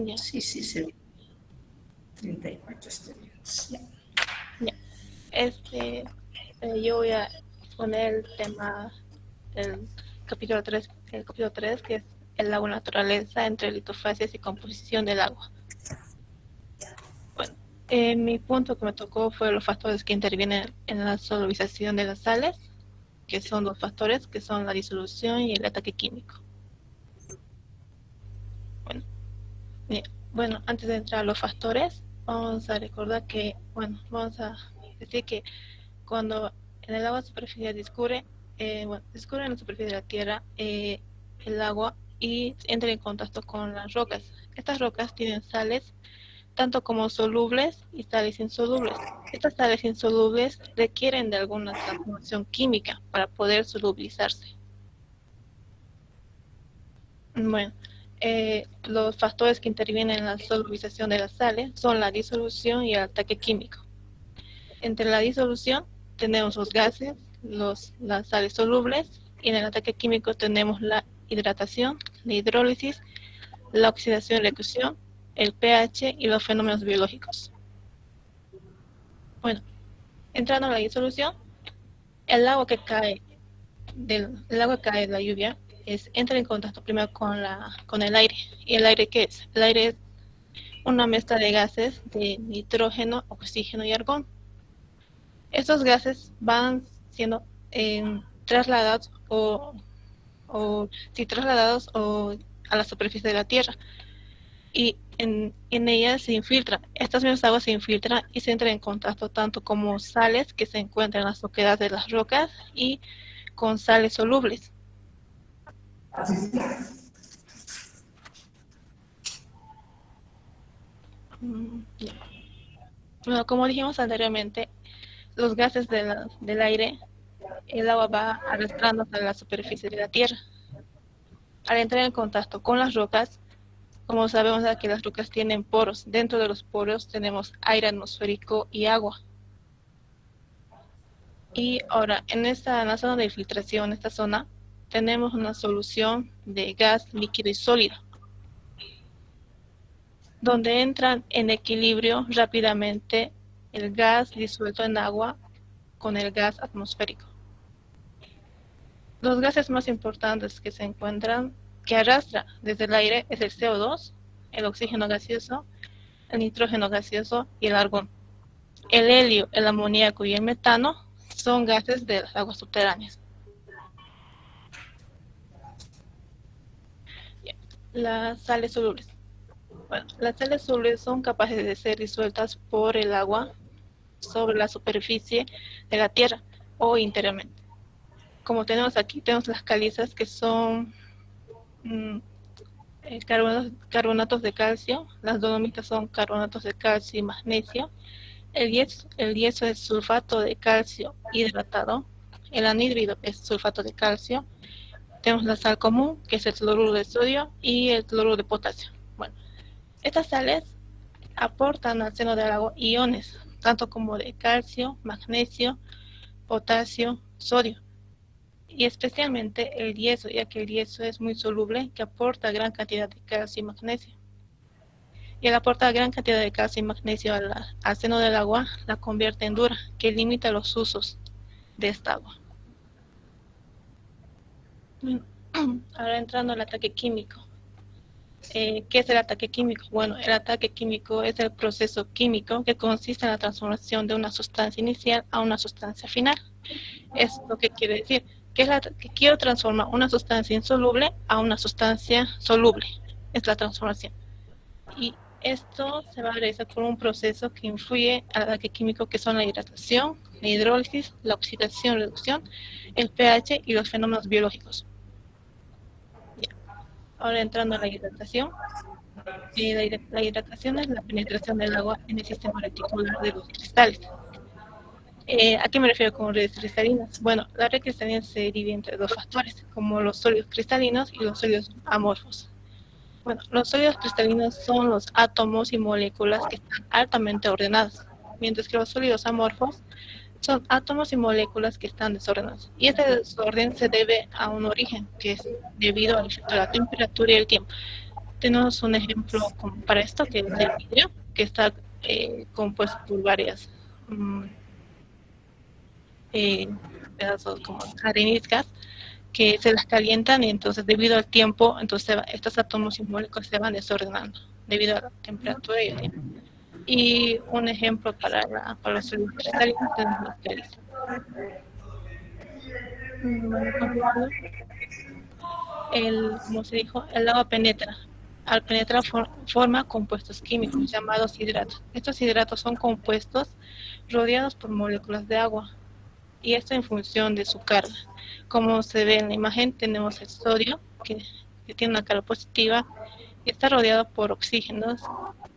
Ya, Sí, se ve. 34 estudiantes. Ya. ya. Yo voy a exponer el tema del capítulo 3, que es el agua naturaleza entre litofases y composición del agua. Bueno, mi punto que me tocó fue los factores que intervienen en la solubilización de las sales, que son dos factores, que son la disolución y el ataque químico. Bueno, antes de entrar a los factores, vamos a recordar que, vamos a decir que cuando en el agua superficial discurre en la superficie de la Tierra el agua y entra en contacto con las rocas. Estas rocas tienen sales tanto como solubles y sales insolubles. Estas sales insolubles requieren de alguna transformación química para poder solubilizarse. Bueno, los factores que intervienen en la solubilización de las sales son la disolución y el ataque químico. Entre la disolución tenemos los gases, las sales solubles, y en el ataque químico tenemos la hidratación, la hidrólisis, la oxidación y reducción, el pH y los fenómenos biológicos. Bueno, entrando a la disolución, el agua que cae de la lluvia entra en contacto primero con el aire. ¿Y el aire qué es? El aire es una mezcla de gases de nitrógeno, oxígeno y argón. Estos gases van siendo trasladados a la superficie de la Tierra, y en ellas se infiltran. Estas mismas aguas se infiltran y se entran en contacto tanto como sales que se encuentran en las oquedades de las rocas y con sales solubles. Bueno, como dijimos anteriormente, los gases del aire, el agua va arrastrando a la superficie de la Tierra. Al entrar en contacto con las rocas, como sabemos que las rocas tienen poros, dentro de los poros tenemos aire atmosférico y agua. Y ahora, en la zona de filtración, esta zona, tenemos una solución de gas, líquido y sólido, donde entran en equilibrio rápidamente el gas disuelto en agua con el gas atmosférico. Los gases más importantes que se encuentran, que arrastra desde el aire, es el CO2, el oxígeno gaseoso, el nitrógeno gaseoso y el argón. El helio, el amoníaco y el metano son gases de las aguas subterráneas. Las sales solubles. Bueno, las sales solubles son capaces de ser disueltas por el agua sobre la superficie de la Tierra o interiormente. Como tenemos aquí, tenemos las calizas, que son carbonatos de calcio. Las dolomitas son carbonatos de calcio y magnesio. El yeso es sulfato de calcio hidratado. El anhídrido es sulfato de calcio. Tenemos la sal común, que es el cloruro de sodio, y el cloruro de potasio. Bueno, estas sales aportan al seno del agua iones, tanto como de calcio, magnesio, potasio, sodio, y especialmente el yeso, ya que el yeso es muy soluble, que aporta gran cantidad de calcio y magnesio. Y al aportar gran cantidad de calcio y magnesio al seno del agua, la convierte en dura, que limita los usos de esta agua. Ahora entrando al ataque químico. ¿Qué es el ataque químico? Bueno, el ataque químico es el proceso químico que consiste en la transformación de una sustancia inicial a una sustancia final. ¿Esto qué quiere decir? Que quiero transformar una sustancia insoluble a una sustancia soluble. Es la transformación. Y esto se va a realizar por un proceso que influye al ataque químico, que son la hidratación, la hidrólisis, la oxidación, reducción, el pH y los fenómenos biológicos. Ahora entrando a la hidratación. La hidratación es la penetración del agua en el sistema reticular de los cristales. ¿A qué me refiero con redes cristalinas? Bueno, la red cristalina se divide entre dos factores, como los sólidos cristalinos y los sólidos amorfos. Bueno, los sólidos cristalinos son los átomos y moléculas que están altamente ordenados, mientras que los sólidos amorfos son átomos y moléculas que están desordenados. Y este desorden se debe a un origen, que es debido al efecto de la temperatura y el tiempo. Tenemos un ejemplo para esto, que es el vidrio, que está compuesto por varias pedazos como areniscas que se las calientan y entonces debido al tiempo, entonces estos átomos y moléculas se van desordenando debido a la temperatura y el tiempo. Y un ejemplo para los sólidos cristalinos tenemos los cálices. Como se dijo, el agua penetra. Al penetrar forma compuestos químicos llamados hidratos. Estos hidratos son compuestos rodeados por moléculas de agua, y esto en función de su carga. Como se ve en la imagen, tenemos el sodio, que tiene una carga positiva, y está rodeado por oxígenos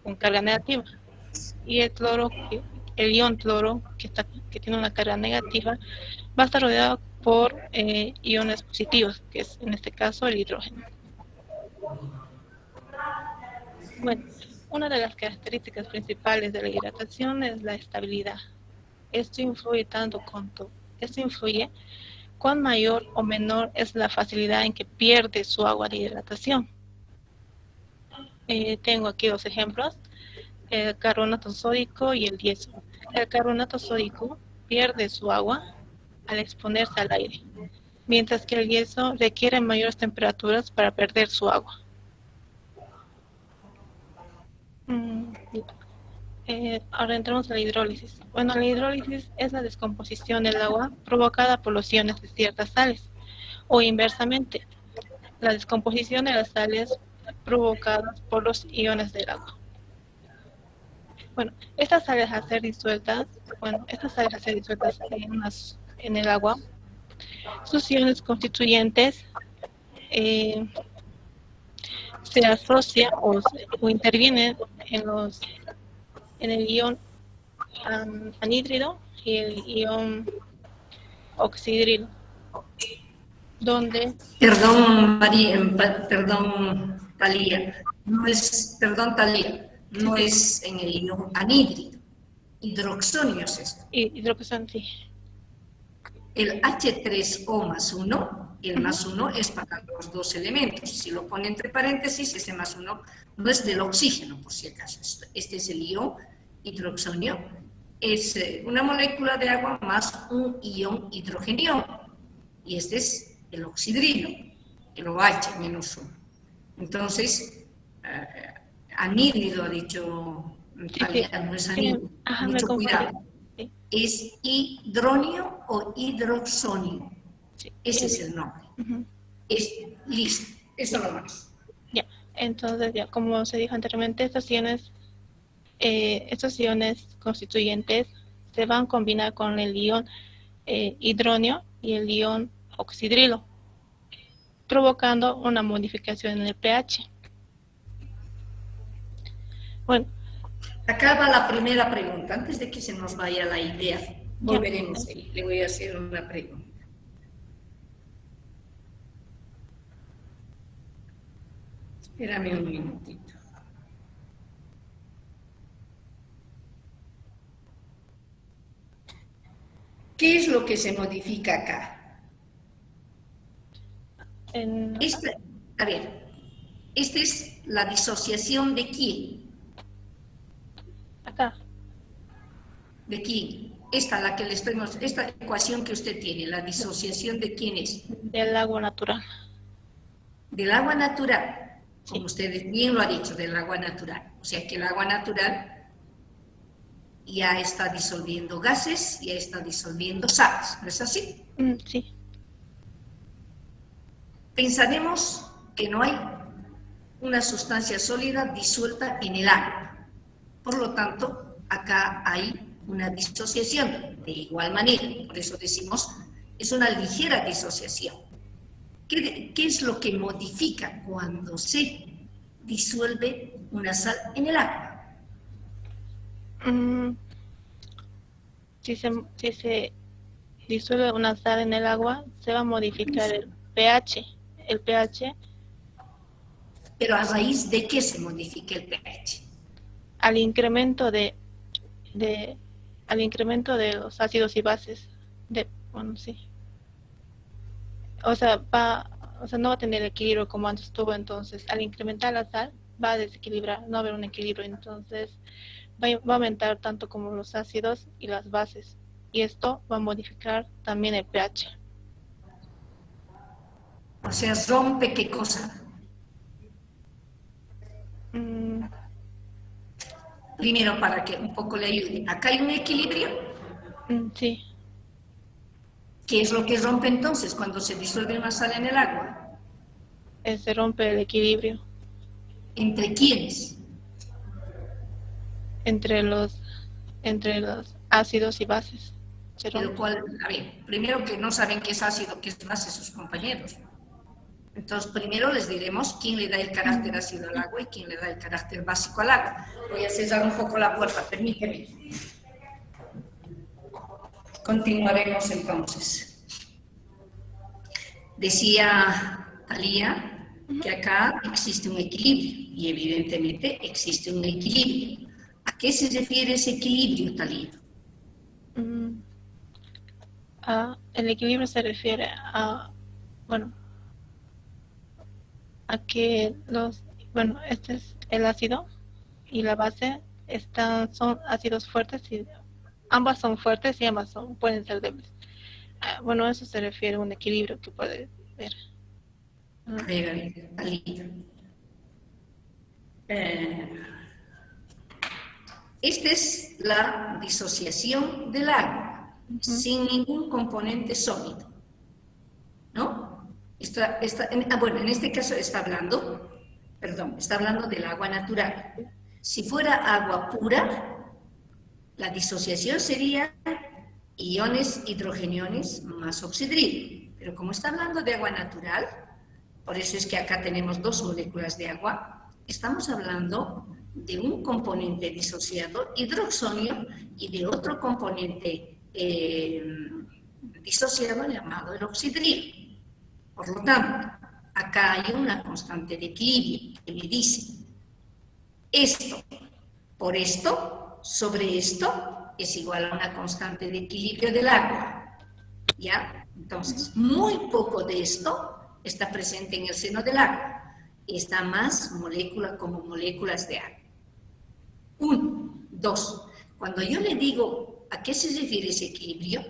con carga negativa. Y el cloro, el ion cloro, que tiene una carga negativa, va a estar rodeado por iones positivos, que es en este caso el hidrógeno. Bueno, una de las características principales de la hidratación es la estabilidad. Esto influye cuán mayor o menor es la facilidad en que pierde su agua de hidratación. Tengo aquí dos ejemplos, el carbonato sódico y el yeso. El carbonato sódico pierde su agua al exponerse al aire, mientras que el yeso requiere mayores temperaturas para perder su agua. Ahora entramos a la hidrólisis. Bueno, la hidrólisis es la descomposición del agua provocada por los iones de ciertas sales, o inversamente, la descomposición de las sales provocadas por los iones del agua. Bueno, estas sales al ser disueltas en el agua, sus iones constituyentes se asocian o intervienen en el ion anhídrido y el ion oxidrilo, donde... Perdón, Talía. No es en el ion anhídrido. Hidroxonio es esto. Hidroxonio, sí. El H3O más 1, el más 1 es para los dos elementos. Si lo pone entre paréntesis, ese más 1 no es del oxígeno, por si acaso. Este es el ion hidroxonio. Es una molécula de agua más un ion hidrogenio. Y este es el oxidrilo, el OH menos 1. Entonces, anhídrido ha dicho Talia, no es anhídrido. Mucho cuidado. Sí. Es hidronio o hidroxonio. Sí. Ese es el nombre. Es listo. Eso no más. Ya, entonces, ya como se dijo anteriormente, estos iones constituyentes se van a combinar con el ion hidronio y el ion oxidrilo, provocando una modificación en el pH. Bueno, acá va la primera pregunta. Antes de que se nos vaya la idea, volveremos ahí. Le voy a hacer una pregunta. Espérame un minutito. ¿Qué es lo que se modifica acá? A ver, esta es la disociación de quién. Acá. ¿De quién? Esta ecuación que usted tiene, la disociación de quién es. Del agua natural. Del agua natural, sí. Como usted bien lo ha dicho, del agua natural. O sea que el agua natural ya está disolviendo gases, ya está disolviendo sales, ¿no es así? Sí. Pensaremos que no hay una sustancia sólida disuelta en el agua. Por lo tanto, acá hay una disociación de igual manera. Por eso decimos, es una ligera disociación. ¿Qué es lo que modifica cuando se disuelve una sal en el agua? Si se disuelve una sal en el agua, se va a modificar el pH. El pH. ¿Pero a raíz de qué se modifica el pH? Al incremento de los ácidos y bases. Sí. O sea, no va a tener equilibrio como antes tuvo, entonces al incrementar la sal va a desequilibrar, no va a haber un equilibrio, entonces va a aumentar tanto como los ácidos y las bases, y esto va a modificar también el pH. O sea, rompe qué cosa. Primero, para que un poco le ayude. Acá hay un equilibrio. Sí. ¿Qué es lo que rompe entonces cuando se disuelve una sal en el agua? Se rompe el equilibrio. ¿Entre quiénes? Entre los ácidos y bases. Pero cuál, a ver, primero que no saben qué es ácido, qué es base sus compañeros. Entonces, primero les diremos quién le da el carácter ácido al agua y quién le da el carácter básico al agua. Voy a cerrar un poco la puerta, permíteme. Continuaremos entonces. Decía Talía que acá existe un equilibrio y evidentemente existe un equilibrio. ¿A qué se refiere ese equilibrio, Talía? El equilibrio se refiere a, bueno, a que este es el ácido y la base son ácidos fuertes y ambas son fuertes y ambas pueden ser débiles. Bueno, eso se refiere a un equilibrio que puede ver. A ver, Talía. Esta es la disociación del agua, sin ningún componente sólido, ¿no? Bueno, en este caso está hablando del agua natural. Si fuera agua pura, la disociación sería iones hidrogeniones más oxidrilo. Pero como está hablando de agua natural, por eso es que acá tenemos dos moléculas de agua, estamos hablando de un componente disociado, hidroxonio, y de otro componente disociado llamado el oxidrilo. Por lo tanto, acá hay una constante de equilibrio que me dice esto por esto sobre esto es igual a una constante de equilibrio del agua. ¿Ya? Entonces, muy poco de esto está presente en el seno del agua. Está más molécula como moléculas de agua. 1, 2. Cuando yo le digo a qué se refiere ese equilibrio,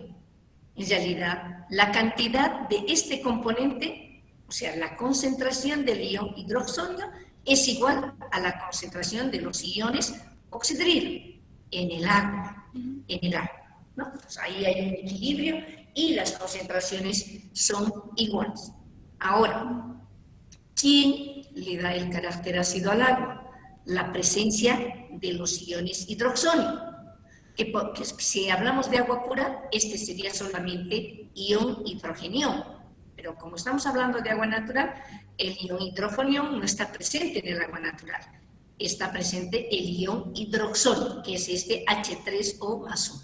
en realidad la cantidad de este componente, o sea, la concentración del ion hidroxonio, es igual a la concentración de los iones oxidrilo en el agua. ¿No? Pues ahí hay un equilibrio y las concentraciones son iguales. Ahora, ¿quién le da el carácter ácido al agua? La presencia de los iones hidroxonio. Que si hablamos de agua pura, este sería solamente ion hidrogenión. Pero como estamos hablando de agua natural, el ion hidrogenión no está presente en el agua natural. Está presente el ion hidroxonio, que es este H3O más 1.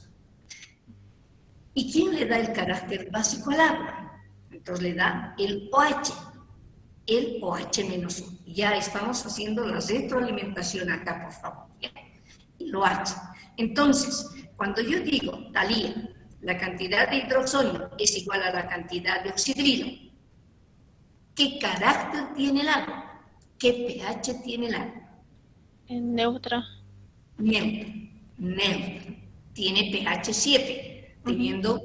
¿Y quién le da el carácter básico al agua? Entonces le da el OH. El OH menos 1. Ya estamos haciendo la retroalimentación acá, por favor. ¿Ya? El OH. Entonces, cuando yo digo, Talía, la cantidad de hidroxonio es igual a la cantidad de oxidrilo, ¿qué carácter tiene el agua? ¿Qué pH tiene el agua? Neutra. Neutra. Tiene pH 7, teniendo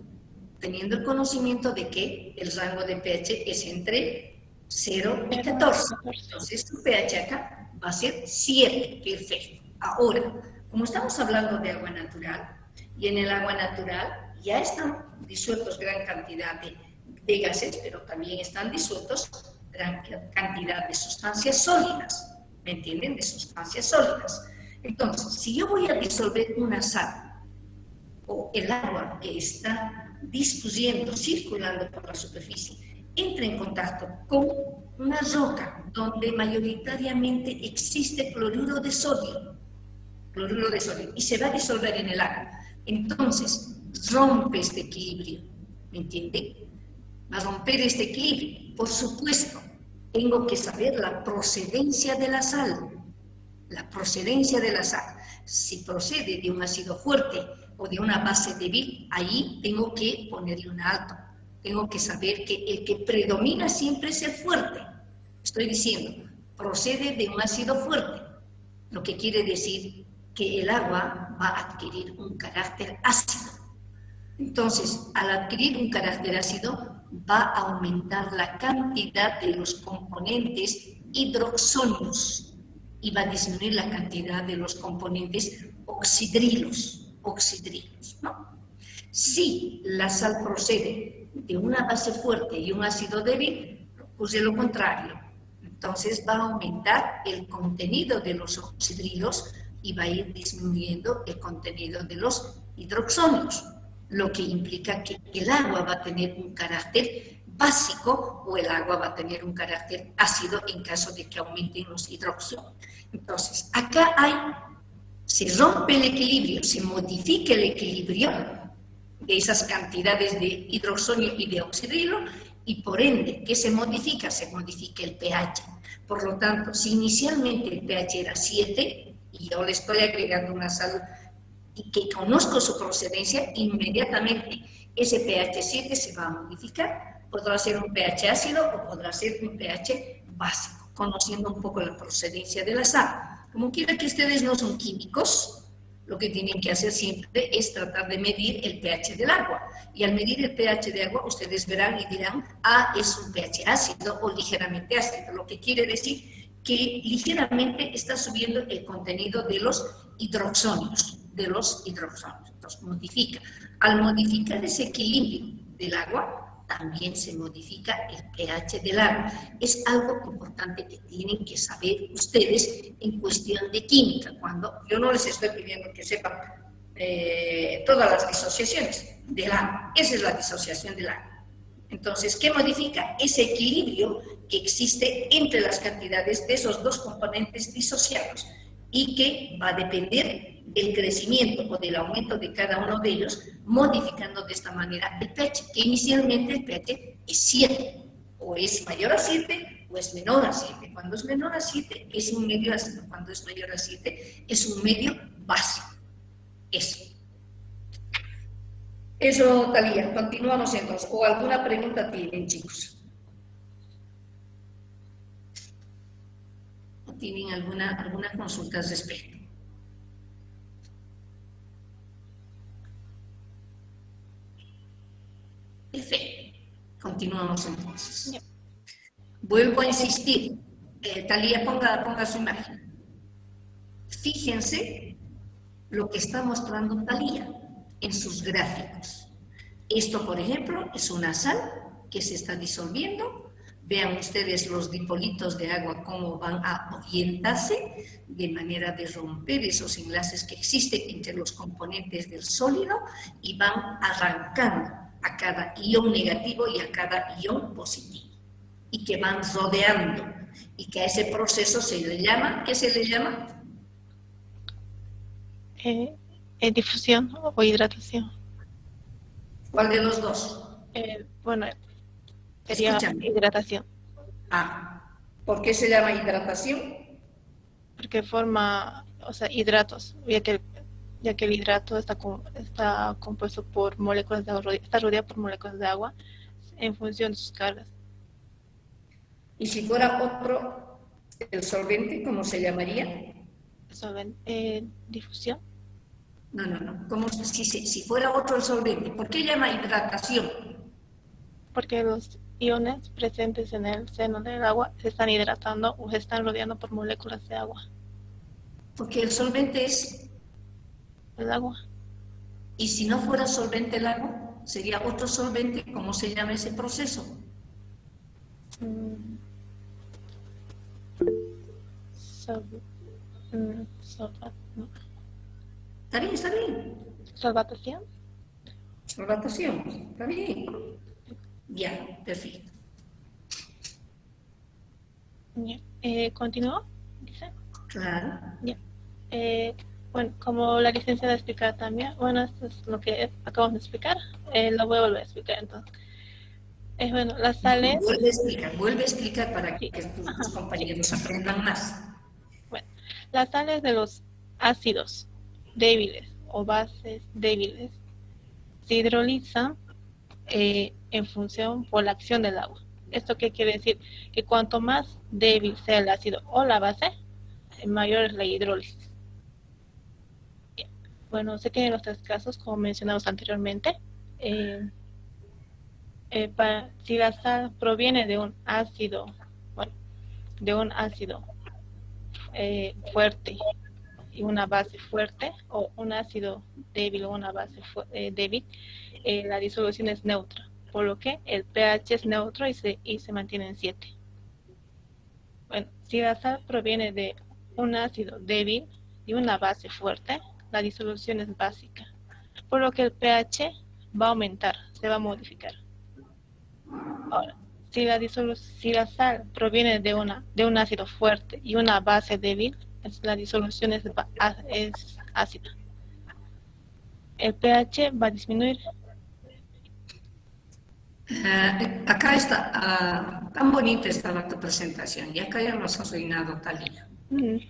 el conocimiento de que el rango de pH es entre 0 y 14. Entonces, su pH acá va a ser 7. Perfecto. Ahora, como estamos hablando de agua natural, y en el agua natural ya están disueltos gran cantidad de gases, pero también están disueltos gran cantidad de sustancias sólidas. ¿Me entienden? De sustancias sólidas. Entonces, si yo voy a disolver una sal o el agua que está discurriendo, circulando por la superficie, entra en contacto con una roca donde mayoritariamente existe cloruro de sodio, y se va a disolver en el agua. Entonces, rompe este equilibrio, ¿me entiende? Va a romper este equilibrio. Por supuesto, tengo que saber la procedencia de la sal. La procedencia de la sal. Si procede de un ácido fuerte o de una base débil, ahí tengo que ponerle un alto. Tengo que saber que el que predomina siempre es el fuerte. Estoy diciendo, procede de un ácido fuerte, lo que quiere decir que el agua va a adquirir un carácter ácido. Entonces, al adquirir un carácter ácido, va a aumentar la cantidad de los componentes hidroxónicos y va a disminuir la cantidad de los componentes oxidrilos, ¿no? Si la sal procede de una base fuerte y un ácido débil, puse lo contrario. Entonces va a aumentar el contenido de los oxidrilos y va a ir disminuyendo el contenido de los hidroxónicos, lo que implica que el agua va a tener un carácter básico o el agua va a tener un carácter ácido en caso de que aumenten los hidroxónicos. Entonces, acá se rompe el equilibrio, se modifica el equilibrio de esas cantidades de hidroxónio y de oxidrilo y por ende, ¿qué se modifica? Se modifica el pH. Por lo tanto, si inicialmente el pH era 7 y yo le estoy agregando una sal y que conozco su procedencia, inmediatamente ese pH 7 se va a modificar. Podrá ser un pH ácido o podrá ser un pH básico, conociendo un poco la procedencia de la sal. Como quiera que ustedes no son químicos, lo que tienen que hacer siempre es tratar de medir el pH del agua. Y al medir el pH de agua, ustedes verán y dirán, es un pH ácido o ligeramente ácido, lo que quiere decir que ligeramente está subiendo el contenido de los hidroxónicos, Entonces, modifica. Al modificar ese equilibrio del agua, también se modifica el pH del agua. Es algo importante que tienen que saber ustedes en cuestión de química, cuando yo no les estoy pidiendo que sepan todas las disociaciones del agua. Esa es la disociación del agua. Entonces, ¿qué modifica? Ese equilibrio que existe entre las cantidades de esos dos componentes disociados y que va a depender del crecimiento o del aumento de cada uno de ellos, modificando de esta manera el pH, que inicialmente el pH es 7, o es mayor a 7 o es menor a 7. Cuando es menor a 7 es un medio ácido, cuando es mayor a 7 es un medio básico. Eso, Talía. Continuamos entonces. ¿O alguna pregunta tienen, chicos? ¿O tienen alguna consulta al respecto? Perfecto. Continuamos entonces. Vuelvo a insistir. Talía, ponga su imagen. Fíjense lo que está mostrando Talía en sus gráficos. Esto, por ejemplo, es una sal que se está disolviendo. Vean ustedes los dipolitos de agua cómo van a orientarse de manera de romper esos enlaces que existen entre los componentes del sólido y van arrancando a cada ion negativo y a cada ion positivo y que van rodeando y que a ese proceso se le llama, ¿qué se le llama? Difusión o hidratación. ¿Cuál de los dos? Bueno, sería hidratación. ¿Por qué se llama hidratación? Porque forma, hidratos, ya que el hidrato está compuesto por moléculas de agua, está rodeado por moléculas de agua en función de sus cargas. ¿Y si fuera otro, el solvente, cómo se llamaría? Difusión. No. ¿Cómo, si fuera otro el solvente, ¿por qué llama hidratación? Porque los iones presentes en el seno del agua se están hidratando o se están rodeando por moléculas de agua. Porque el solvente es el agua. ¿Y si no fuera solvente el agua? ¿Sería otro solvente? ¿Cómo se llama ese proceso? Está bien. ¿Solvatación? Solvatación, está bien. Ya, perfecto. ¿Continúo? ¿Dice? Claro. Ya. Bueno, como la licenciada explicar también, esto es lo que acabamos de explicar, lo voy a volver a explicar entonces. Bueno, las sales... Vuelve a explicar para que tus compañeros aprendan más. Bueno, las sales de los ácidos débiles o bases débiles se hidrolizan en función por la acción del agua. ¿Esto qué quiere decir? Que cuanto más débil sea el ácido o la base, mayor es la hidrólisis. Bueno, se tienen los tres casos, como mencionamos anteriormente. Si la sal proviene de un ácido, bueno, de un ácido fuerte y una base fuerte, o un ácido débil o una base débil, la disolución es neutra, por lo que el pH es neutro y se mantiene en 7. Bueno, si la sal proviene de un ácido débil y una base fuerte, la disolución es básica, por lo que el pH va a aumentar, se va a modificar. Ahora, si la sal proviene de un ácido fuerte y una base débil, la disolución es ácida. El pH va a disminuir. Acá está, tan bonita está tu presentación, y acá ya nos has arruinado, Talía.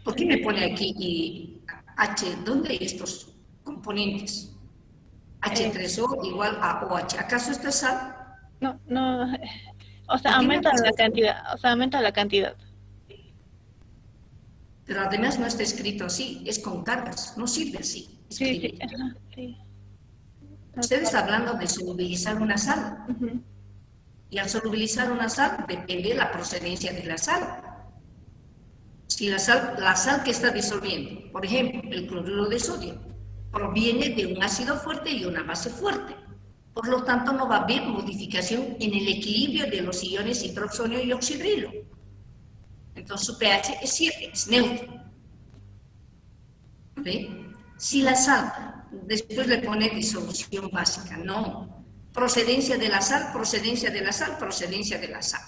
¿Por qué me pone aquí H? ¿Dónde hay estos componentes? H3O igual a OH. ¿Acaso esto es sal? No, o sea, aumenta la cantidad. Pero además no está escrito así, es con cargas, no sirve así. Sí. Usted está hablando de solubilizar una sal. Y al solubilizar una sal depende de la procedencia de la sal. Si la sal que está disolviendo, por ejemplo, el cloruro de sodio, proviene de un ácido fuerte y una base fuerte. Por lo tanto, no va a haber modificación en el equilibrio de los iones hidroxonio y oxidrilo. Entonces su pH es 7, es neutro. ¿Ve? Si la sal, después le pone disolución básica, no. Procedencia de la sal, procedencia de la sal, procedencia de la sal.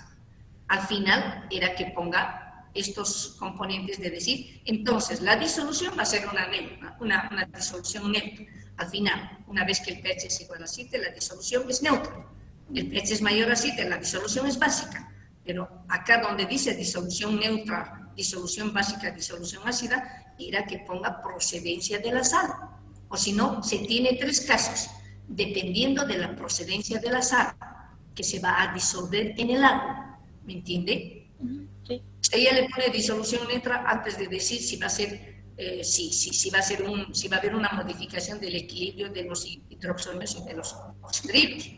Al final era que ponga estos componentes de decir, entonces la disolución va a ser una disolución neutra. Al final, una vez que el pH es igual a 7, la disolución es neutra. El pH es mayor a 7, la disolución es básica. Pero acá donde dice disolución neutra, disolución básica, disolución ácida, era que ponga procedencia de la sal. O si no, se tiene tres casos, dependiendo de la procedencia de la sal, que se va a disolver en el agua. ¿Me entiende? Sí. Ella le pone disolución neutra antes de decir si va a ser, si va a haber una modificación del equilibrio de los hidroxonios y de los oxidrilos.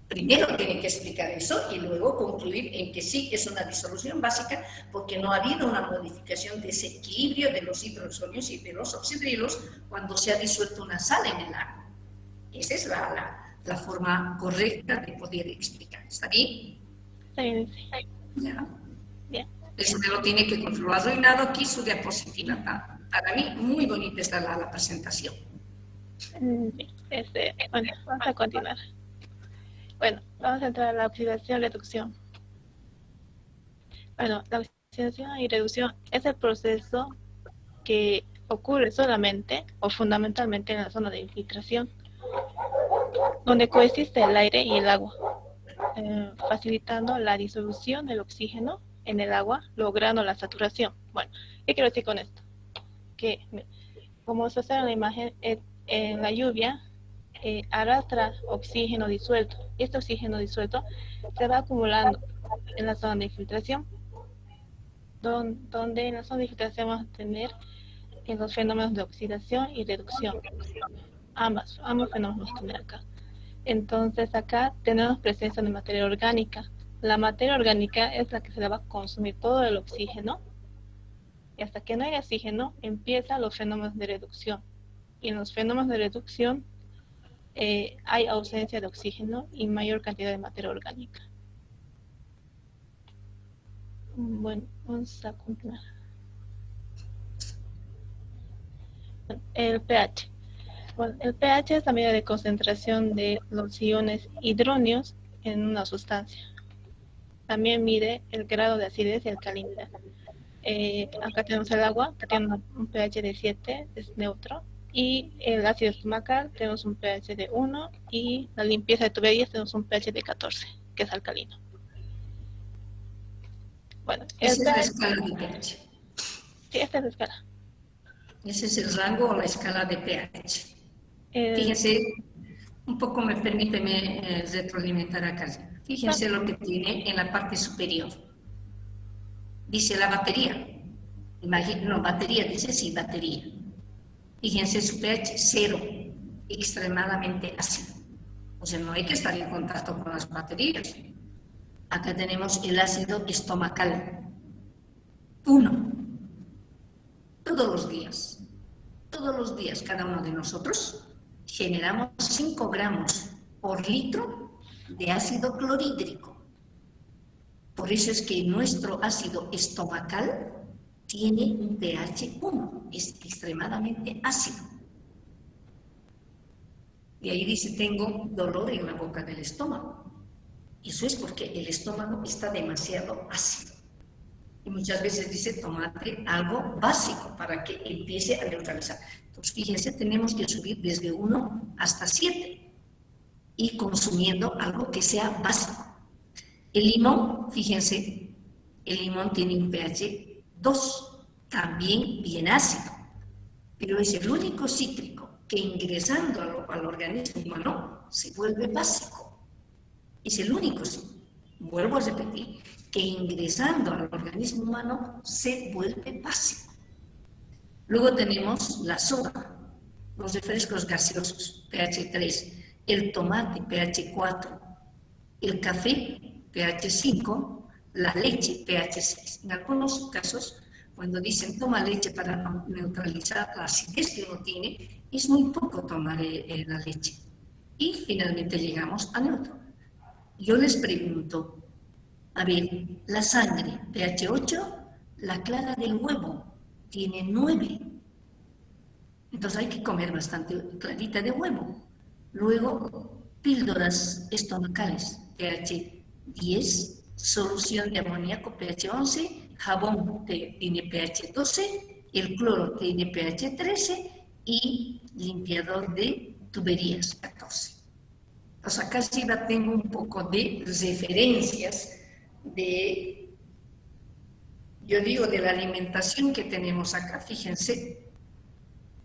Primero tiene que explicar eso y luego concluir en que sí es una disolución básica porque no ha habido una modificación de ese equilibrio de los hidroxonios y de los oxidrilos cuando se ha disuelto una sal en el agua. Esa es la forma correcta de poder explicar. ¿Está bien? Sí. ¿Ya? Bien. Eso me lo tiene que lo ha arruinado aquí su diapositiva. Para mí, muy bonita está la presentación. Bueno, vamos a continuar. Bueno, vamos a entrar a la oxidación-reducción. Bueno, la oxidación y reducción es el proceso que ocurre solamente o fundamentalmente en la zona de infiltración, donde coexiste el aire y el agua, facilitando la disolución del oxígeno en el agua, logrando la saturación. Bueno, ¿qué quiero decir con esto? Que, como se observa en la imagen, en la lluvia arrastra oxígeno disuelto. Y este oxígeno disuelto se va acumulando en la zona de infiltración, donde en la zona de infiltración vamos a tener los fenómenos de oxidación y reducción. Ambos fenómenos vamos a tener acá. Entonces acá tenemos presencia de materia orgánica. La materia orgánica es la que se le va a consumir todo el oxígeno, y hasta que no haya oxígeno empiezan los fenómenos de reducción. Y en los fenómenos de reducción hay ausencia de oxígeno y mayor cantidad de materia orgánica. Bueno, vamos a continuar. El pH. Bueno, el pH es la medida de concentración de los iones hidróneos en una sustancia. También mide el grado de acidez y alcalinidad. Acá tenemos el agua, que tiene un pH de 7, es neutro. Y el ácido estomacal tenemos un pH de 1 y la limpieza de tuberías tenemos un pH de 14, que es alcalino. Bueno, esa es la escala de pH. Sí, esta es la escala. Ese es el rango o la escala de pH. Fíjense, un poco permíteme retroalimentar acá. Fíjense lo que tiene en la parte superior. Dice la batería. No, batería, dice sí, batería. Fíjense su pH 0, extremadamente ácido. O sea, no hay que estar en contacto con las baterías. Acá tenemos el ácido estomacal. 1. Todos los días cada uno de nosotros generamos 5 gramos por litro de ácido clorhídrico. Por eso es que nuestro ácido estomacal tiene un pH 1, es extremadamente ácido. Y ahí dice, tengo dolor en la boca del estómago. Eso es porque el estómago está demasiado ácido. Y muchas veces dice, tomate algo básico para que empiece a neutralizar. Entonces, fíjense, tenemos que subir desde 1 hasta 7 y consumiendo algo que sea básico. El limón, fíjense, el limón tiene un pH 2, también bien ácido, pero es el único cítrico que ingresando al organismo humano se vuelve básico. Es el único, vuelvo a repetir, que ingresando al organismo humano se vuelve básico. Luego tenemos la soda, los refrescos gaseosos, pH 3, el tomate, pH 4, el café, pH 5, la leche, pH 6. En algunos casos, cuando dicen toma leche para neutralizar la acidez que uno tiene, es muy poco tomar la leche. Y finalmente llegamos a neutro. Yo les pregunto, a ver, la sangre, pH 8, la clara del huevo tiene 9. Entonces hay que comer bastante clarita de huevo. Luego, píldoras estomacales, pH 10, solución de amoníaco, pH 11, jabón tiene pH 12, el cloro tiene pH 13 y limpiador de tuberías, 14. Pues acá sí tengo un poco de referencias de, yo digo, de la alimentación que tenemos acá. Fíjense,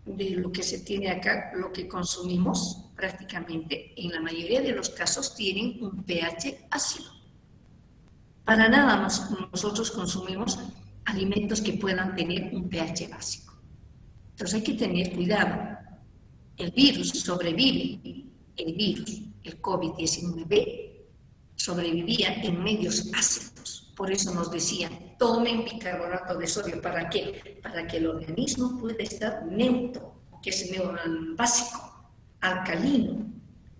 de lo que se tiene acá, lo que consumimos prácticamente, en la mayoría de los casos tienen un pH ácido. Para nada nosotros consumimos alimentos que puedan tener un pH básico. Entonces hay que tener cuidado. El virus sobrevive, el COVID-19, sobrevivía en medios ácidos. Por eso nos decían, tomen bicarbonato de sodio. ¿Para qué? Para que el organismo pueda estar neutro, que es básico, alcalino.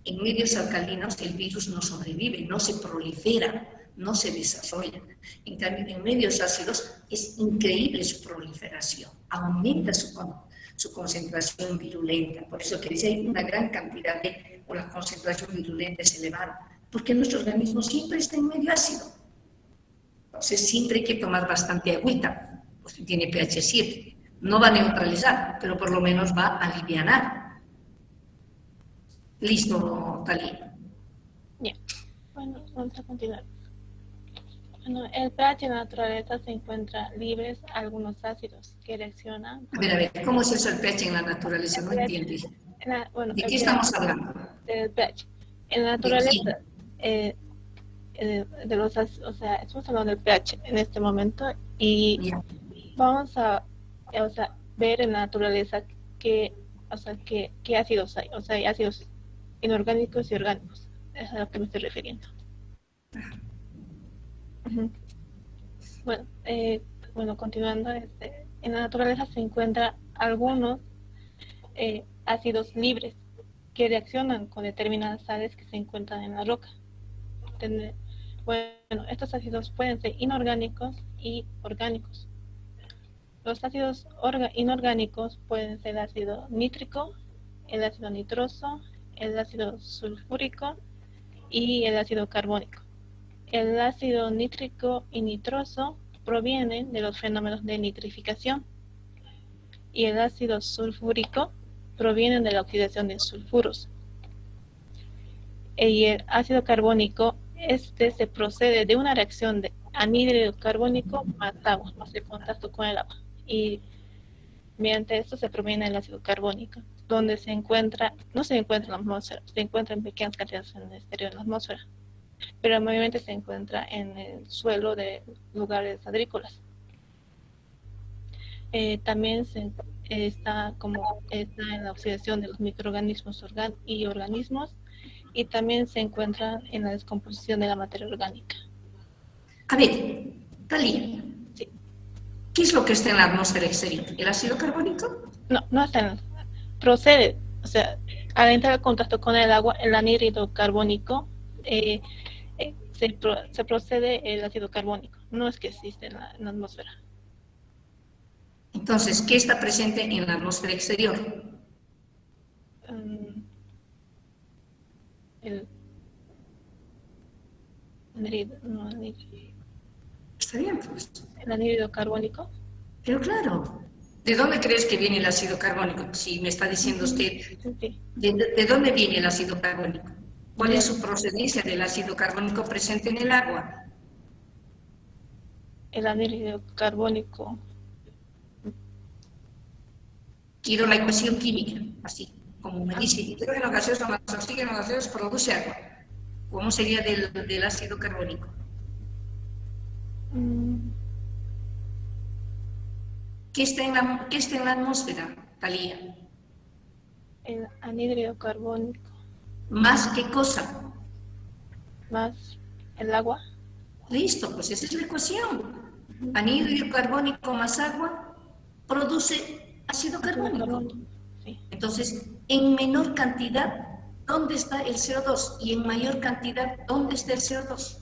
En medios alcalinos el virus no sobrevive, no se prolifera, no se desarrolla. En cambio, en medios ácidos es increíble su proliferación, aumenta su concentración virulenta. Por eso que dice, hay una gran cantidad o la concentración virulenta es elevada, porque nuestro organismo siempre está en medio ácido. Entonces siempre hay que tomar bastante agüita, pues tiene pH 7. No va a neutralizar, pero por lo menos va a alivianar. Listo, Talía. Bien, bueno, vamos a continuar. Bueno, el pH en la naturaleza se encuentra libres algunos ácidos que reaccionan. A ver, ¿cómo es eso el pH en la naturaleza? No entiendo. ¿De qué estamos hablando? Del pH. En la naturaleza, de los, o sea, estamos hablando del pH en este momento y vamos a ver en la naturaleza qué ácidos hay. O sea, hay ácidos inorgánicos y orgánicos. Es a lo que me estoy refiriendo. Bueno, continuando, en la naturaleza se encuentran algunos ácidos libres que reaccionan con determinadas sales que se encuentran en la roca. Bueno, estos ácidos pueden ser inorgánicos y orgánicos. Los ácidos inorgánicos pueden ser el ácido nítrico, el ácido nitroso, el ácido sulfúrico y el ácido carbónico. El ácido nítrico y nitroso provienen de los fenómenos de nitrificación y el ácido sulfúrico proviene de la oxidación de sulfuros. Y el ácido carbónico, se procede de una reacción de anhídrido carbónico más agua, más el contacto con el agua. Y mediante esto se proviene el ácido carbónico, donde no se encuentra en la atmósfera, se encuentra en pequeñas cantidades en el exterior de la atmósfera. pero mayormente se encuentra en el suelo de lugares agrícolas. También está en la oxidación de los microorganismos y organismos, y también se encuentra en la descomposición de la materia orgánica. A ver, Talía, Sí. ¿qué es lo que está en la atmósfera exterior? ¿El ácido carbónico? No está procede, o sea, al entrar en contacto con el agua, el anhídrido carbónico, se procede el ácido carbónico, no es que existe en la atmósfera. Entonces, ¿qué está presente en la atmósfera exterior? El anhídrido. Está bien, pues. El anhídrido carbónico. Pero claro, ¿de dónde crees que viene el ácido carbónico? Si me está diciendo usted, Sí. ¿de dónde viene el ácido carbónico? ¿Cuál es su procedencia del ácido carbónico presente en el agua? El anhídrido carbónico. Quiero la ecuación química, así, como me dice, hidrógeno gaseoso más oxígeno gaseoso produce agua. ¿Cómo sería del ácido carbónico? ¿Qué está en la atmósfera, Talía? El anhídrido carbónico. ¿Más qué cosa? Más el agua. Listo, pues esa es la ecuación. Anhídrido carbónico más agua produce ácido carbónico. Sí. Entonces, en menor cantidad, ¿dónde está el CO2? Y en mayor cantidad, ¿dónde está el CO2?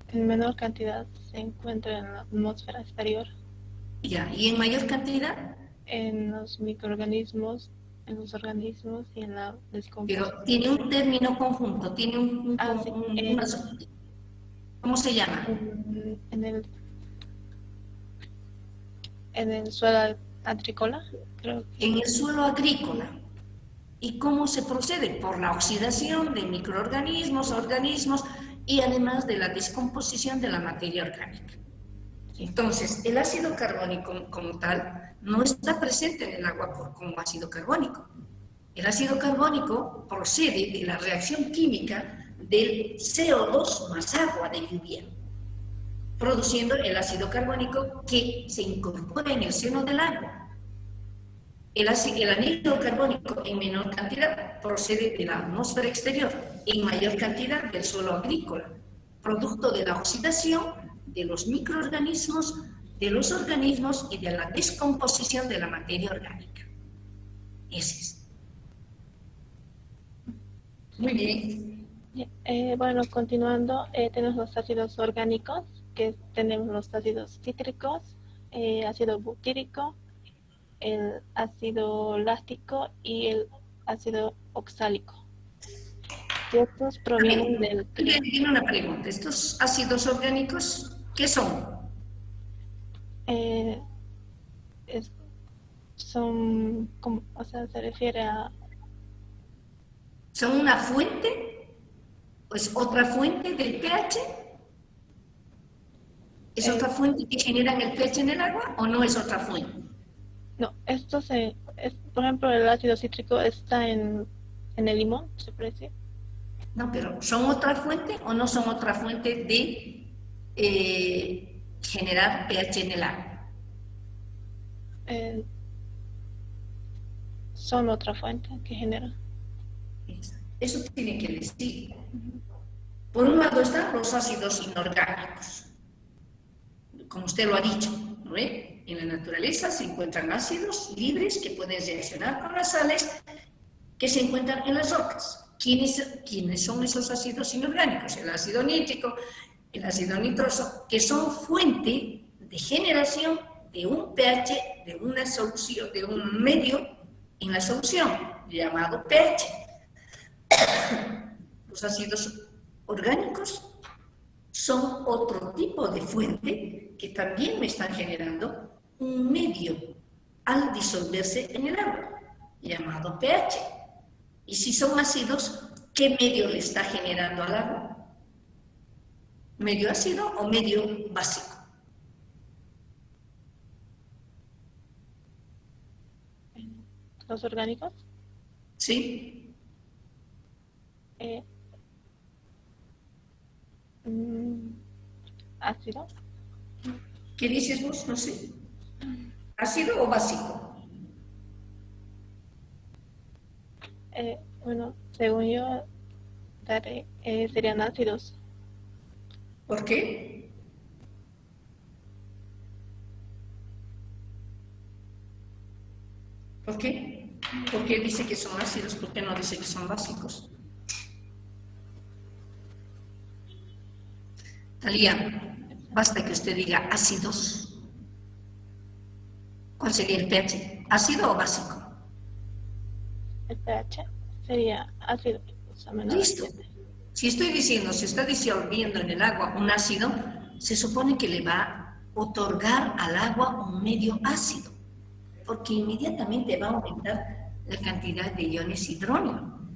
En menor cantidad se encuentra en la atmósfera exterior. Ya, ¿y en mayor cantidad? En los microorganismos, en los organismos y en la descomposición. Pero tiene un término conjunto, tiene ¿cómo se llama? En el suelo agrícola, creo que. En el suelo agrícola. ¿Y cómo se procede? Por la oxidación de microorganismos, organismos y además de la descomposición de la materia orgánica. Entonces, el ácido carbónico como tal no está presente en el agua como ácido carbónico. El ácido carbónico procede de la reacción química del CO2 más agua de lluvia, produciendo el ácido carbónico que se incorpora en el seno del agua. El anhídrido carbónico en menor cantidad procede de la atmósfera exterior, en mayor cantidad del suelo agrícola, producto de la oxidación de los microorganismos, de los organismos y de la descomposición de la materia orgánica. Ese es. Muy bien. Bueno, continuando, tenemos los ácidos orgánicos, que tenemos los ácidos cítricos, ácido butírico, el ácido láctico y el ácido oxálico. Estos provienen del... Tiene una pregunta. ¿Estos ácidos orgánicos qué son? Son, o sea, se refiere a... ¿Son una fuente? ¿Es otra fuente del pH? ¿Es otra fuente que generan el pH en el agua o no es otra fuente? No, por ejemplo, el ácido cítrico está en el limón, se puede decir. No, pero ¿son otra fuente o no son otra fuente de generar pH en el agua? Son otra fuente que genera. Eso tiene que decir. Por un lado están los ácidos inorgánicos, como usted lo ha dicho, ¿no ve? En la naturaleza se encuentran ácidos libres que pueden reaccionar con las sales que se encuentran en las rocas. ¿Quiénes son esos ácidos inorgánicos? El ácido nítrico, el ácido nitroso, que son fuente de generación de un pH, de una solución, de un medio en la solución, llamado pH. Los ácidos orgánicos son otro tipo de fuente que también me están generando un medio al disolverse en el agua, llamado pH. Y si son ácidos, ¿qué medio le está generando al agua? ¿Medio ácido o medio básico? ¿Los orgánicos? Sí. ácido. ¿Qué dices vos? No sé. ¿Ácido o básico? Bueno, según yo, serían ácidos. ¿Por qué? ¿Por qué? ¿Por qué dice que son ácidos? ¿Por qué no dice que son básicos? Talía, basta que usted diga ácidos. ¿Cuál sería el pH? ¿Ácido o básico? El pH sería ácido. Listo. Si estoy diciendo, se está disolviendo en el agua un ácido, se supone que le va a otorgar al agua un medio ácido, porque inmediatamente va a aumentar la cantidad de iones hidrógeno.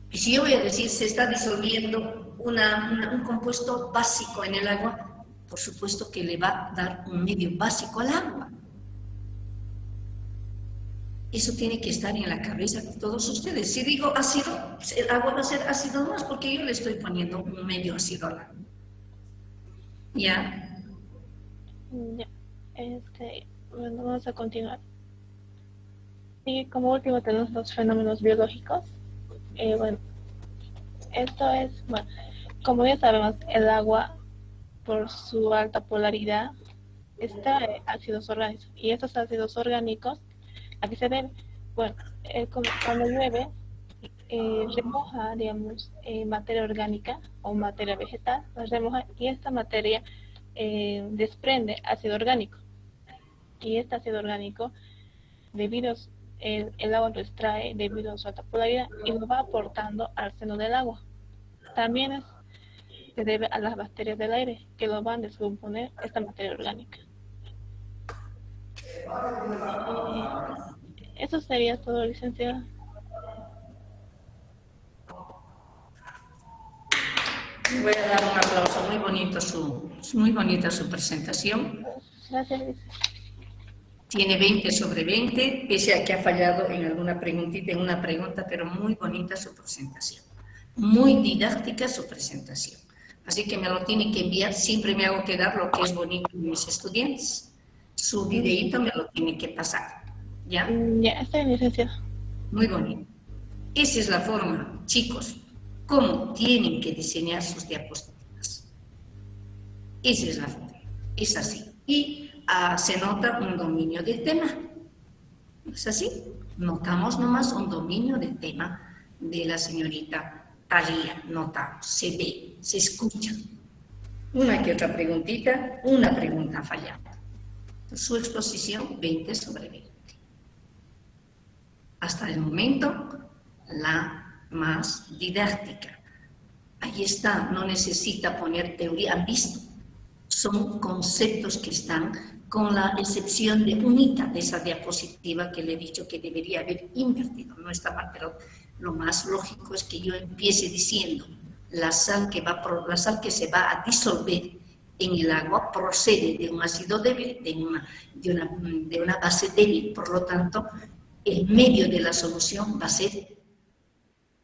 Y si yo voy a decir se está disolviendo un compuesto básico en el agua, por supuesto que le va a dar un medio básico al agua. Eso tiene que estar en la cabeza de todos ustedes. Si digo ácido, el agua va a ser ácido más porque yo le estoy poniendo un medio ácido al agua. ¿Ya? Ya. Bueno, vamos a continuar. Y como último tenemos los fenómenos biológicos. Bueno, esto es, bueno, como ya sabemos, el agua, por su alta polaridad, está en ácidos orgánicos. Y estos ácidos orgánicos, ¿a qué se deben? Bueno, cuando llueve, remoja, digamos, materia orgánica o materia vegetal, la remoja y esta materia desprende ácido orgánico. Y este ácido orgánico, debido el agua lo extrae debido a su alta polaridad y lo va aportando al seno del agua. También se debe a las bacterias del aire que lo van a descomponer esta materia orgánica. Eso sería todo, licenciada. Voy a dar un aplauso, muy bonita su presentación. Gracias. Tiene 20 sobre 20, pese a que ha fallado en alguna preguntita, en una pregunta, pero muy bonita su presentación. Muy didáctica su presentación. Así que me lo tiene que enviar, siempre me hago quedar lo que es bonito en mis estudiantes. Su videíto me lo tiene que pasar, ¿ya? Ya, está bien, licenciada. Muy bonito. Esa es la forma, chicos, cómo tienen que diseñar sus diapositivas. Esa es la forma, es así. Y se nota un dominio del tema. ¿Es así? Notamos nomás un dominio del tema de la señorita Talía. Notamos, se ve, se escucha. Una que otra preguntita, una pregunta fallada. Su exposición 20 sobre 20. Hasta el momento, la más didáctica. Ahí está, no necesita poner teoría. ¿Han visto? Son conceptos que están, con la excepción de unita de esa diapositiva que le he dicho que debería haber invertido. No está mal, pero lo más lógico es que yo empiece diciendo la sal que se va a disolver en el agua procede de un ácido débil, de una base débil, por lo tanto, el medio de la solución va a ser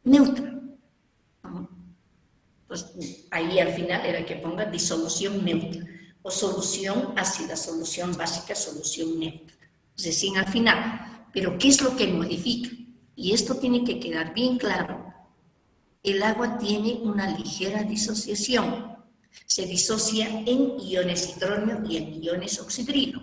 neutra. Pues ahí al final era que ponga disolución neutra, o solución ácida, solución básica, solución neutra. Es decir, al final, pero ¿qué es lo que modifica? Y esto tiene que quedar bien claro. El agua tiene una ligera disociación. Se disocia en iones hidrógeno y en iones oxidrilo.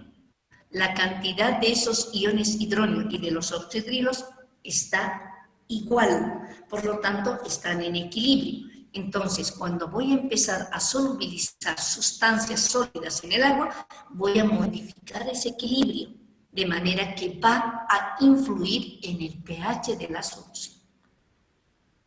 La cantidad de esos iones hidrógeno y de los oxidrilos está igual, por lo tanto están en equilibrio. Entonces, cuando voy a empezar a solubilizar sustancias sólidas en el agua, voy a modificar ese equilibrio, de manera que va a influir en el pH de la solución.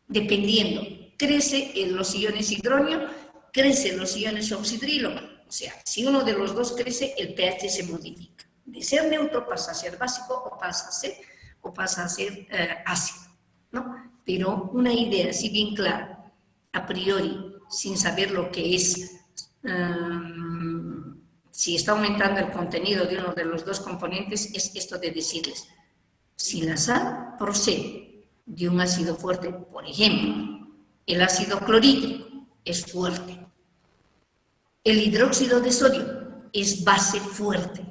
Dependiendo, crece en los iones hidrógeno, crecen los iones oxidrilo. O sea, si uno de los dos crece, el pH se modifica. De ser neutro pasa a ser básico o pasa a ser ácido, ¿no? Pero una idea así bien clara, a priori, sin saber lo que es, si está aumentando el contenido de uno de los dos componentes, es esto de decirles, si la sal procede de un ácido fuerte, por ejemplo, el ácido clorhídrico, es fuerte. El hidróxido de sodio es base fuerte.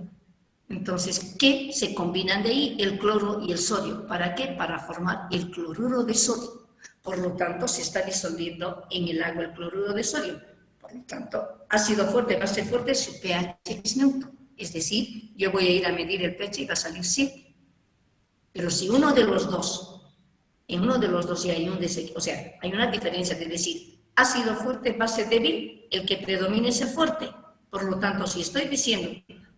Entonces, ¿qué se combinan de ahí? El cloro y el sodio. ¿Para qué? Para formar el cloruro de sodio. Por lo tanto, se está disolviendo en el agua el cloruro de sodio. Por lo tanto, ácido fuerte, base fuerte, su pH es neutro. Es decir, yo voy a ir a medir el pH y va a salir 7. Pero si uno de los dos, en uno de los dos ya hay un desequilibrio, o sea, hay una diferencia de decir ácido fuerte, base débil, el que predomina es el fuerte. Por lo tanto, si estoy diciendo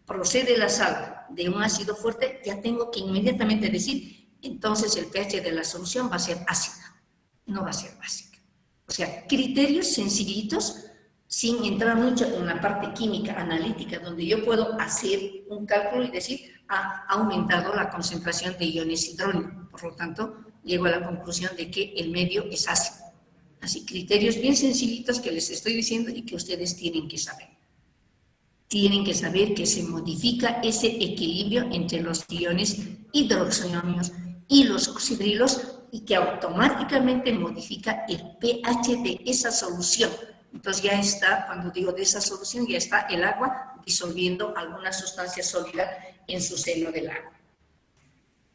procede la sal de un ácido fuerte, ya tengo que inmediatamente decir, entonces el pH de la solución va a ser ácida, no va a ser básica. O sea, criterios sencillitos, sin entrar mucho en la parte química, analítica, donde yo puedo hacer un cálculo y decir, ha aumentado la concentración de iones hidrógeno. Por lo tanto, llego a la conclusión de que el medio es ácido. Así, criterios bien sencillitos que les estoy diciendo y que ustedes tienen que saber. Tienen que saber que se modifica ese equilibrio entre los iones hidroxionios y los oxidrilos y que automáticamente modifica el pH de esa solución. Entonces ya está, cuando digo de esa solución, ya está el agua disolviendo alguna sustancia sólida en su seno del agua.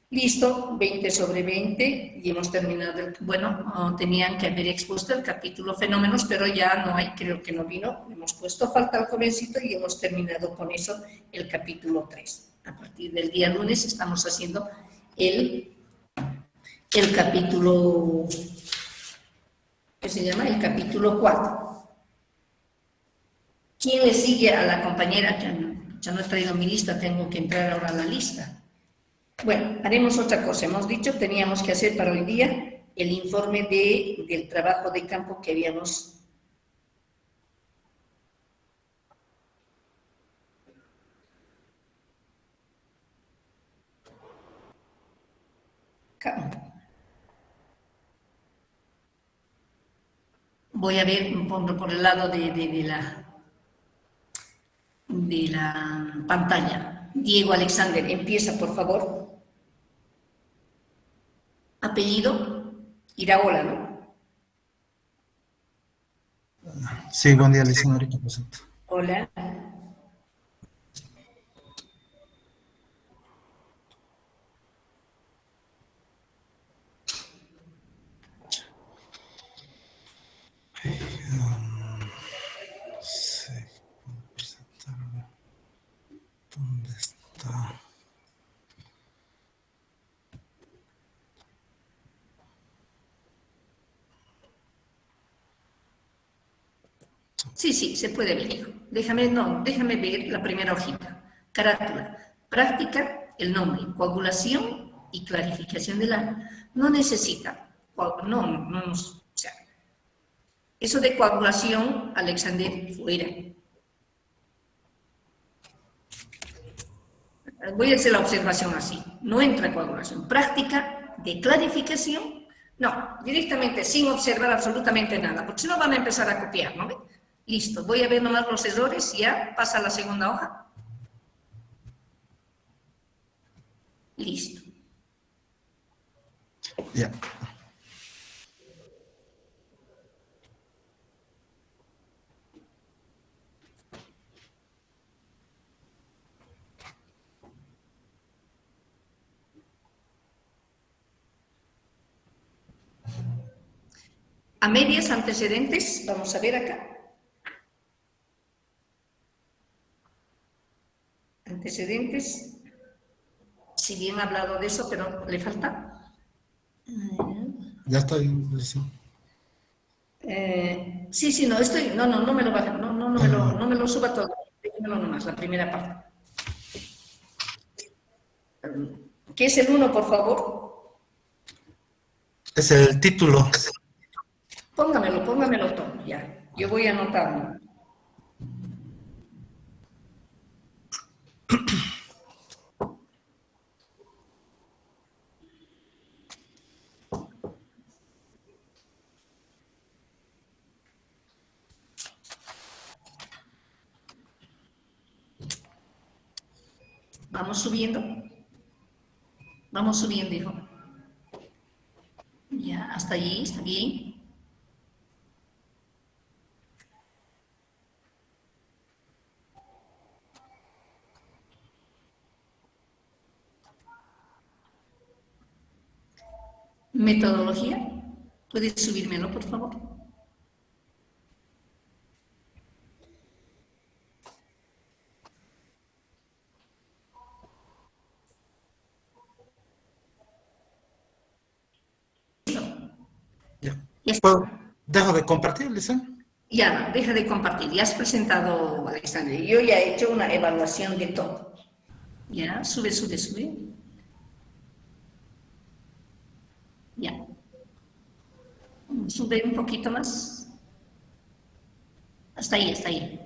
Listo, 20/20 y hemos terminado. Bueno, tenían que haber expuesto el capítulo fenómenos, pero ya no hay, creo que no vino. Hemos puesto falta al jovencito y hemos terminado con eso el capítulo 3. A partir del día lunes estamos haciendo el capítulo, ¿qué se llama? El capítulo 4. ¿Quién le sigue a la compañera? Ya no he traído mi lista, tengo que entrar ahora a la lista. Bueno, haremos otra cosa. Hemos dicho, teníamos que hacer para hoy día el informe del trabajo de campo que habíamos voy a ver por el lado de la pantalla. Diego Alexander, empieza, por favor. Apellido, Iraola, ¿no? Sí, buen día, señorita. Presento. Hola. Sí, ¿dónde está? Sí, se puede ver, hijo. Déjame ver la primera hojita. Carátula. Práctica, el nombre. Coagulación y clarificación del agua. No necesita. O sea, eso de coagulación, Alexander, fuera. Voy a hacer la observación así. No entra coagulación. Práctica de clarificación. No, directamente, sin observar absolutamente nada, porque si no van a empezar a copiar, ¿no ve? Listo, voy a ver nomás los errores y ya pasa a la segunda hoja. Listo. Ya. A medias antecedentes, vamos a ver acá. Antecedentes, si bien he hablado de eso, pero le falta. Ya estoy. Sí, no, no me lo baja, no me lo suba todo, déjemelo nomás, la primera parte. ¿Qué es el 1, por favor? Es el título. Póngamelo todo, ya. Yo voy anotando. Vamos subiendo, hijo. Ya, hasta allí, está bien. Metodología. ¿Puedes subírmelo, por favor? Ya. Ya está. ¿Dejo de compartir, Lisandro? Ya, deja de compartir. Ya has presentado, Alexandre. Yo ya he hecho una evaluación de todo. Ya, sube, sube, sube. Ya. Sube un poquito más. Hasta ahí, hasta ahí.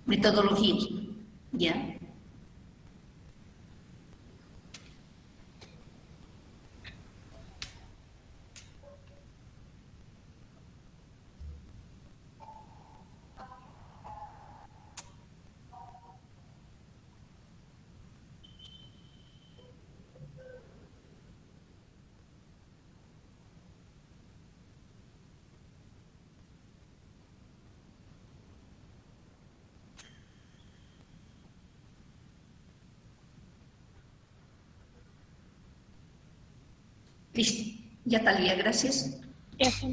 Metodología. Ya. Listo. Ya, Talía, gracias. Ya está.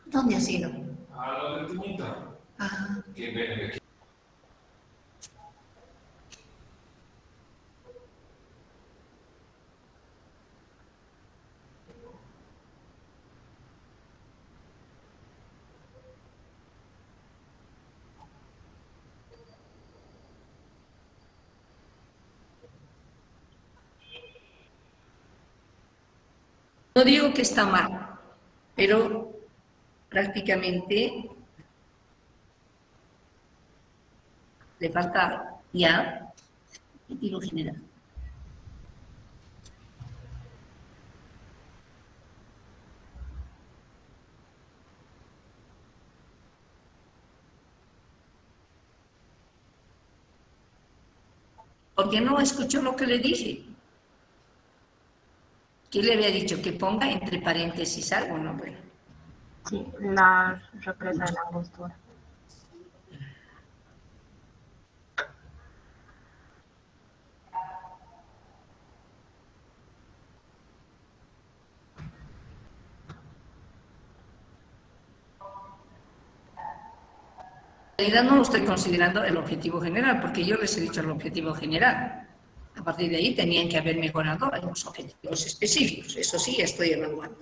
¿Dónde has ido? A lo de tu punta. Ah, Que ven, no digo que está mal, pero prácticamente le falta ya objetivo general. ¿Por qué no escuchó lo que le dije? ¿Qué le había dicho? Que ponga entre paréntesis algo, ¿no? Bueno. Sí, la represa de la Angostura. En realidad no lo estoy considerando el objetivo general, porque yo les he dicho el objetivo general. A partir de ahí tenían que haber mejorado en los objetivos específicos. Eso sí, estoy evaluando.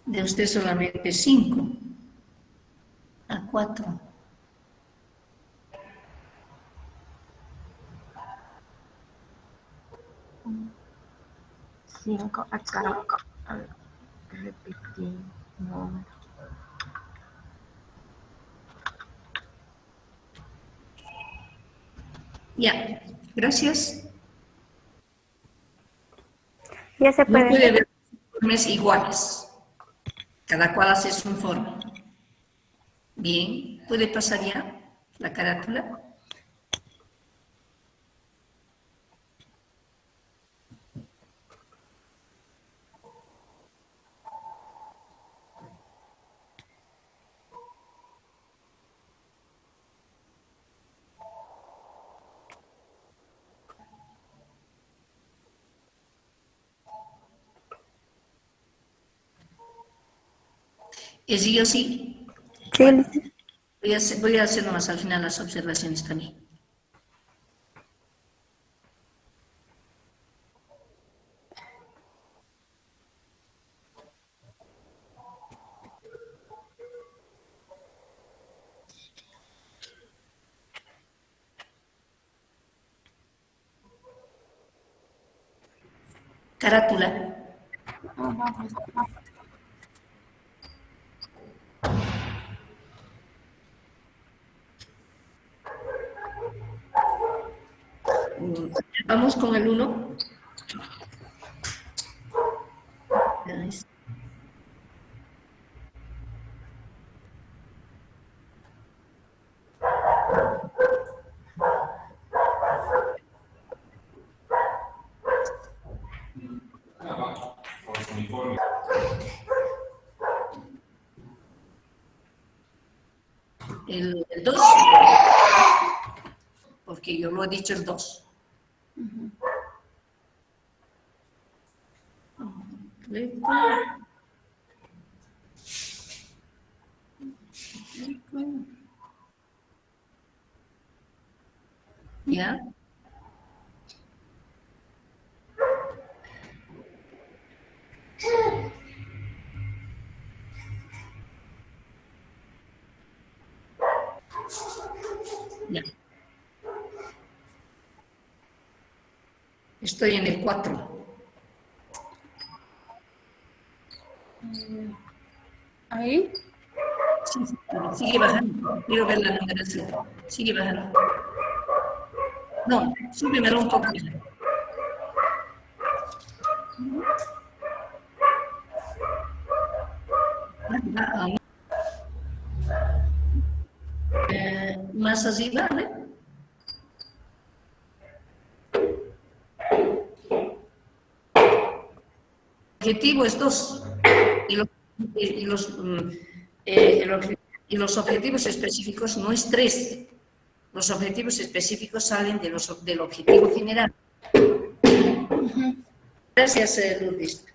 De usted solamente 5 a 4. Cinco, caramba, repetir número. Ya, gracias. Ya se No puede. puede haber informes iguales. Cada cual hace su informe. Bien, ¿puede pasar ya la carátula? ¿Es sí o sí? Sí, Voy a hacer nomás al final las observaciones también. Carátula. Vamos con el 1. Uniforme. El 2, porque yo lo he dicho el 2. ¿Ya? Ya. Estoy en el 4. ¿Ahí? Sí, sigue bajando. Quiero ver la numeración. Sigue bajando. No, súbemelo un poco. Más arriba, ¿eh? El objetivo es 2 y los objetivos específicos no es 3. Los objetivos específicos salen del objetivo general. Gracias, Lourdes.